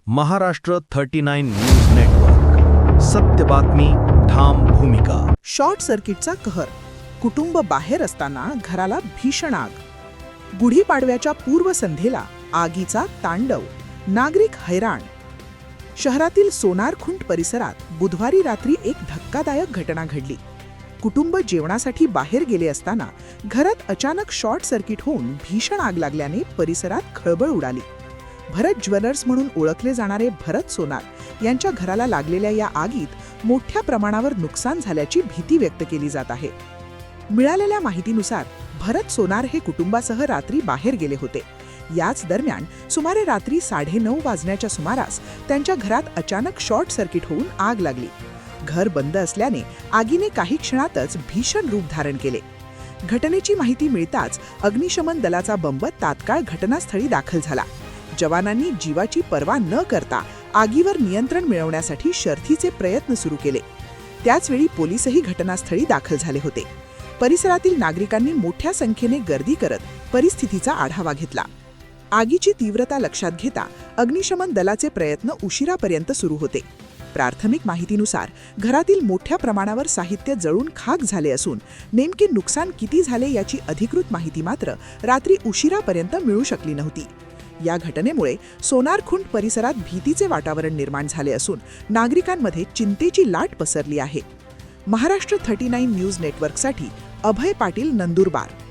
Maharashtra 39 news network. सत्य बातमी, ठाम भूमिका. शॉर्ट सर्किटचा कहर. कुटुंब बाहेर असताना घराला भीषण आग. गुढीपाडव्याच्या पूर्वसंध्येला आगीचा तांडव. नागरिक हैराण. शहरातील सोनारखुंट परिसरात बुधवारी रात्री एक धक्कादायक घटना घडली. कुटुंब जेवणासाठी बाहेर गेले असताना घरात अचानक शॉर्ट सर्किट होऊन भीषण आग लागल्याने परिसरात खळबळ उडाली. भरत ज्वेलर्स म्हणून ओळखले जाणारे भरत सोनार यांच्या घराला लागलेल्या या आगीत मोठ्या प्रमाणावर नुकसान झाल्याची भीती व्यक्त केली जात आहे. मिळालेल्या माहितीनुसार भरत सोनार हे कुटुंबासह रात्री बाहेर गेले होते. याच दरम्यान सुमारे रात्री 9:30 वाजण्याच्या सुमारास त्यांच्या घरात अचानक शॉर्ट सर्किट होऊन आग लागली. घर बंद असल्याने आगीने काही क्षणातच भीषण रूप धारण केले. घटनेची माहिती मिळताच अग्निशमन दलाचा बंब तात्काळ घटनास्थळी दाखल झाला. जवानांनी जीवाची पर्वा न करता आगीवर नियंत्रण मिळवण्यासाठी शर्थीचे प्रयत्न सुरू केले. त्याचवेळी पोलीसही घटनास्थळी दाखल झाले होते. परिसरातील नागरिकांनी मोठ्या संख्येने गर्दी करत परिस्थितीचा आढावा घेतला. आगीची तीव्रता लक्षात घेता अग्निशमन दलाचे प्रयत्न उशिरापर्यंत सुरू होते. प्राथमिक माहितीनुसार घरातील मोठ्या प्रमाणावर साहित्य जळून खाक झाले असून नेमके नुकसान किती झाले याची अधिकृत माहिती मात्र रात्री उशिरापर्यंत मिळू शकली नव्हती. या घटनेमुळे सोनारखुंट परिसरात भीतीचे वातावरण निर्माण झाले असून नागरिकांमध्ये चिंतेची लाट पसरली आहे. महाराष्ट्र 39 न्यूज नेटवर्कसाठी अभय पाटील, नंदुरबार.